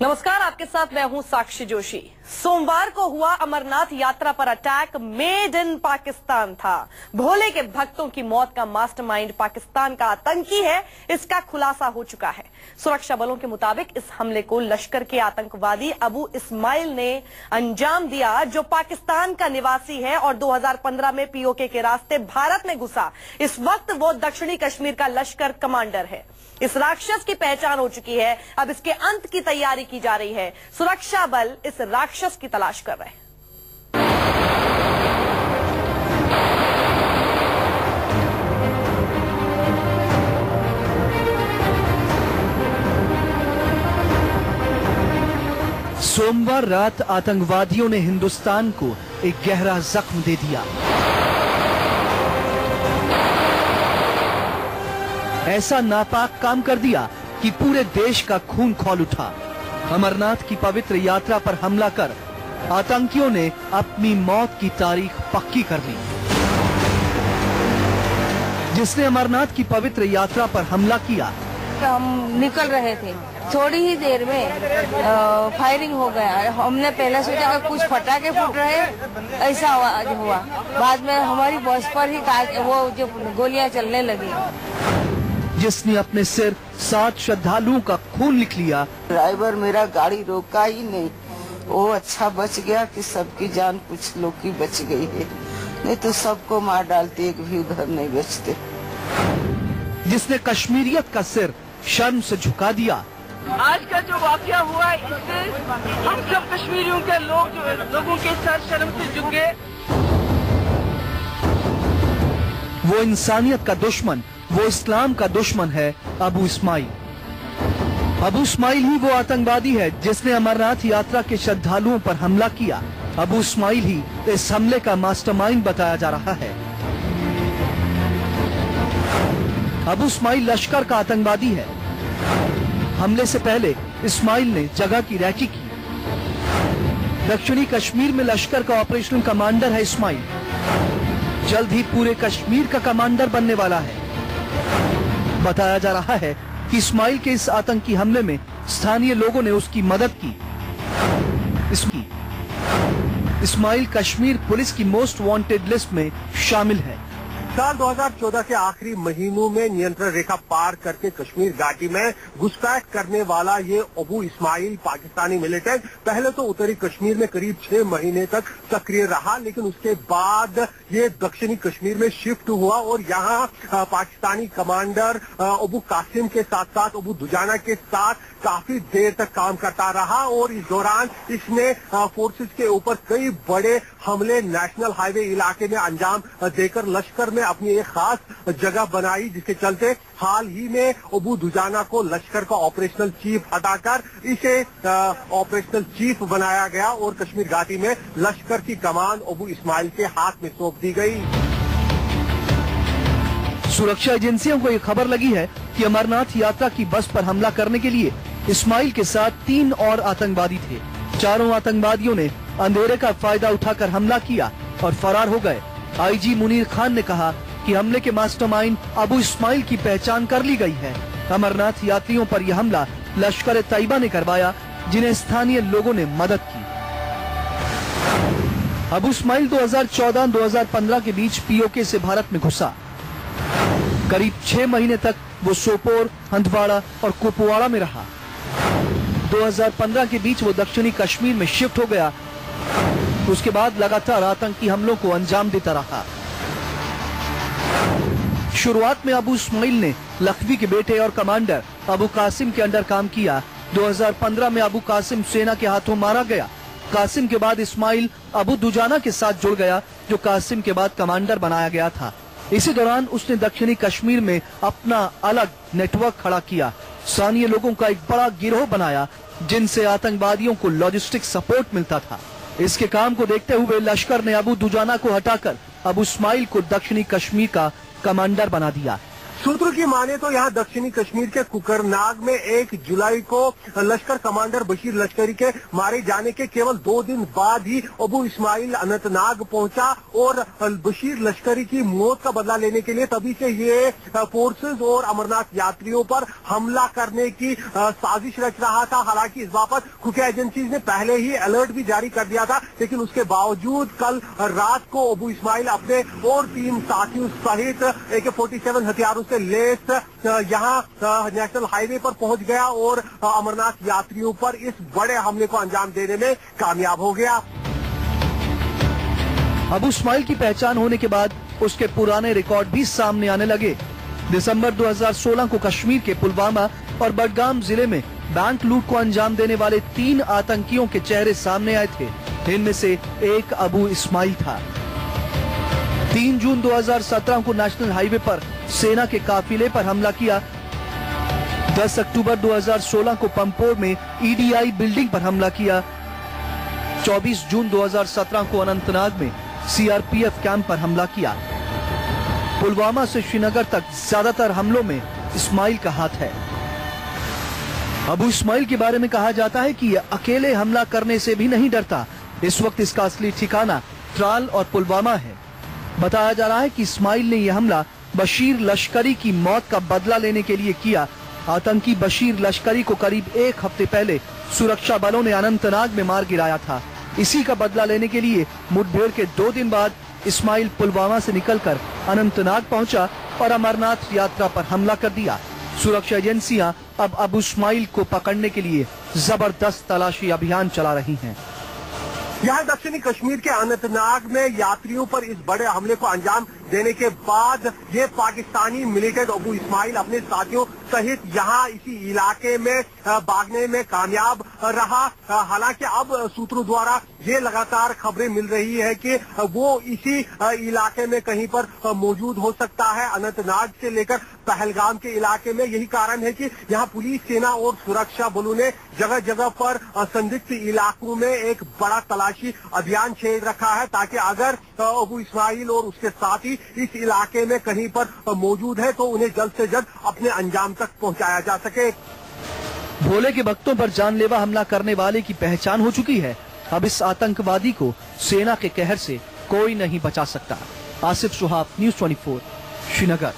नमस्कार, आपके साथ मैं हूं साक्षी जोशी। सोमवार को हुआ अमरनाथ यात्रा पर अटैक मेड इन पाकिस्तान था। भोले के भक्तों की मौत का मास्टरमाइंड पाकिस्तान का आतंकी है, इसका खुलासा हो चुका है। सुरक्षा बलों के मुताबिक इस हमले को लश्कर के आतंकवादी अबू इस्माइल ने अंजाम दिया, जो पाकिस्तान का निवासी है और 2015 में पीओके के रास्ते भारत में घुसा। इस वक्त वो दक्षिणी कश्मीर का लश्कर कमांडर है। इस राक्षस की पहचान हो चुकी है, अब इसके अंत की तैयारी की जा रही है। सुरक्षा बल इस राक्षस की तलाश कर रहे हैं। सोमवार रात आतंकवादियों ने हिंदुस्तान को एक गहरा जख्म दे दिया। ऐसा नापाक काम कर दिया कि पूरे देश का खून खौल उठा। अमरनाथ की पवित्र यात्रा पर हमला कर आतंकियों ने अपनी मौत की तारीख पक्की कर ली। जिसने अमरनाथ की पवित्र यात्रा पर हमला किया, हम निकल रहे थे, थोड़ी ही देर में फायरिंग हो गया। हमने पहले सोचा कि कुछ पटाखे फूट रहे, ऐसा आवाज हुआ। बाद में हमारी बस पर ही वो जो गोलियां चलने लगी। जिसने अपने सिर 7 श्रद्धालुओं का खून लिख लिया। ड्राइवर मेरा गाड़ी रोका ही नहीं, वो अच्छा बच गया कि सबकी जान कुछ लोग की बच गई है, नहीं तो सबको मार डालते, एक भी उधर नहीं बचते। जिसने कश्मीरियत का सिर शर्म से झुका दिया। आज का जो वाकया हुआ, इससे हम सब कश्मीरियों के लोगों के सर शर्म से झुक गए। वो इंसानियत का दुश्मन, वो इस्लाम का दुश्मन है अबू इस्माइल। अबू इस्माइल ही वो आतंकवादी है जिसने अमरनाथ यात्रा के श्रद्धालुओं पर हमला किया। अबू इस्माइल ही इस हमले का मास्टरमाइंड बताया जा रहा है। अबू इस्माइल लश्कर का आतंकवादी है। हमले से पहले इस्माइल ने जगह की रैकी की। दक्षिणी कश्मीर में लश्कर का ऑपरेशनल कमांडर है इस्माइल। जल्द ही पूरे कश्मीर का कमांडर बनने वाला है। बताया जा रहा है कि इस्माइल के इस आतंकी हमले में स्थानीय लोगों ने उसकी मदद की। इस्माइल कश्मीर पुलिस की मोस्ट वांटेड लिस्ट में शामिल है। साल 2014 के आखिरी महीनों में नियंत्रण रेखा पार करके कश्मीर घाटी में घुसपैठ करने वाला ये अबू इस्माइल पाकिस्तानी मिलिटेंट पहले तो उत्तरी कश्मीर में करीब 6 महीने तक सक्रिय रहा, लेकिन उसके बाद ये दक्षिणी कश्मीर में शिफ्ट हुआ और यहाँ पाकिस्तानी कमांडर अबू कासिम के साथ साथ अबू दुजाना के साथ काफी देर तक काम करता रहा। और इस दौरान इसने फोर्सेस के ऊपर कई बड़े हमले नेशनल हाईवे इलाके में अंजाम देकर लश्कर में अपनी एक खास जगह बनाई, जिसके चलते हाल ही में अबू दुजाना को लश्कर का ऑपरेशनल चीफ हटाकर इसे ऑपरेशनल चीफ बनाया गया और कश्मीर घाटी में लश्कर की कमान अबू इस्माइल के हाथ में सौंप दी गई। सुरक्षा एजेंसियों को ये खबर लगी है कि अमरनाथ यात्रा की बस पर हमला करने के लिए इस्माइल के साथ 3 और आतंकवादी थे। चारों आतंकवादियों ने अंधेरे का फायदा उठाकर हमला किया और फरार हो गए। आईजी मुनीर खान ने कहा कि हमले के मास्टरमाइंड अबू इस्माइल की पहचान कर ली गई है। अमरनाथ यात्रियों पर यह हमला लश्कर तैयबा ने करवाया, जिन्हें स्थानीय लोगों ने मदद की। अबू इस्माइल 2014-2015 के बीच पीओके से भारत में घुसा। करीब 6 महीने तक वो सोपोर, हंदवाड़ा और कुपवाड़ा में रहा। 2015 के बीच वो दक्षिणी कश्मीर में शिफ्ट हो गया। उसके बाद लगातार आतंकी हमलों को अंजाम देता रहा। शुरुआत में अबू इस्माइल ने लखवी के बेटे और कमांडर अबू कासिम के अंडर काम किया। 2015 में अबू कासिम सेना के हाथों मारा गया। कासिम के बाद इस्माइल अबू दुजाना के साथ जुड़ गया, जो कासिम के बाद कमांडर बनाया गया था। इसी दौरान उसने दक्षिणी कश्मीर में अपना अलग नेटवर्क खड़ा किया, स्थानीय लोगों का एक बड़ा गिरोह बनाया, जिनसे आतंकवादियों को लॉजिस्टिक सपोर्ट मिलता था। इसके काम को देखते हुए लश्कर ने अबू दुजाना को हटाकर अबू इस्माइल को दक्षिणी कश्मीर का कमांडर बना दिया। सूत्रों की माने तो यहाँ दक्षिणी कश्मीर के कुकरनाग में 1 जुलाई को लश्कर कमांडर बशीर लश्करी के मारे जाने के केवल 2 दिन बाद ही अबू इस्माइल अनंतनाग पहुंचा और बशीर लश्करी की मौत का बदला लेने के लिए तभी से ये फोर्सेस और अमरनाथ यात्रियों पर हमला करने की साजिश रच रहा था। हालांकि इस बाबत खुफिया एजेंसीज ने पहले ही अलर्ट भी जारी कर दिया था, लेकिन उसके बावजूद कल रात को अबू इस्माइल अपने और 3 साथियों सहित AK-47 हथियारों से लेस यहाँ नेशनल हाईवे पर पहुंच गया और अमरनाथ यात्रियों पर इस बड़े हमले को अंजाम देने में कामयाब हो गया। अबू इस्माइल की पहचान होने के बाद उसके पुराने रिकॉर्ड भी सामने आने लगे। दिसंबर 2016 को कश्मीर के पुलवामा और बडगाम जिले में बैंक लूट को अंजाम देने वाले 3 आतंकियों के चेहरे सामने आए थे। इनमें से एक अबू इस्माइल था। 3 जून 2017 को नेशनल हाईवे पर सेना के काफिले पर हमला किया। 10 अक्टूबर 2016 को पंपोर में EDI बिल्डिंग पर हमला किया। 24 जून 2017 को अनंतनाग में CRPF कैंप पर हमला किया। पुलवामा से श्रीनगर तक ज्यादातर हमलों में इस्माइल का हाथ है। अबू इस्माइल के बारे में कहा जाता है कि यह अकेले हमला करने से भी नहीं डरता। इस वक्त इसका असली ठिकाना त्राल और पुलवामा है। बताया जा रहा है कि इस्माइल ने यह हमला बशीर लश्करी की मौत का बदला लेने के लिए किया। आतंकी बशीर लश्करी को करीब 1 हफ्ते पहले सुरक्षा बलों ने अनंतनाग में मार गिराया था। इसी का बदला लेने के लिए मुठभेड़ के 2 दिन बाद इस्माइल पुलवामा से निकलकर अनंतनाग पहुंचा और अमरनाथ यात्रा पर हमला कर दिया। सुरक्षा एजेंसियां अब अबू इस्माइल को पकड़ने के लिए जबरदस्त तलाशी अभियान चला रही हैं। यहाँ दक्षिणी कश्मीर के अनंतनाग में यात्रियों पर इस बड़े हमले को अंजाम देने के बाद ये पाकिस्तानी मिलिटेंट अबू इस्माइल अपने साथियों सहित यहाँ इसी इलाके में भागने में कामयाब रहा। हालांकि अब सूत्रों द्वारा ये लगातार खबरें मिल रही है कि वो इसी इलाके में कहीं पर मौजूद हो सकता है, अनंतनाग से लेकर पहलगाम के इलाके में। यही कारण है कि यहाँ पुलिस, सेना और सुरक्षा बलों ने जगह जगह पर संदिग्ध इलाकों में एक बड़ा तलाशी अभियान छेड़ रखा है, ताकि अगर अबू इस्माइल और उसके साथी इस इलाके में कहीं पर मौजूद है तो उन्हें जल्द से जल्द अपने अंजाम तक पहुंचाया जा सके। भोले के भक्तों पर जानलेवा हमला करने वाले की पहचान हो चुकी है। अब इस आतंकवादी को सेना के कहर से कोई नहीं बचा सकता। आसिफ सुहाब, न्यूज़ 24, श्रीनगर।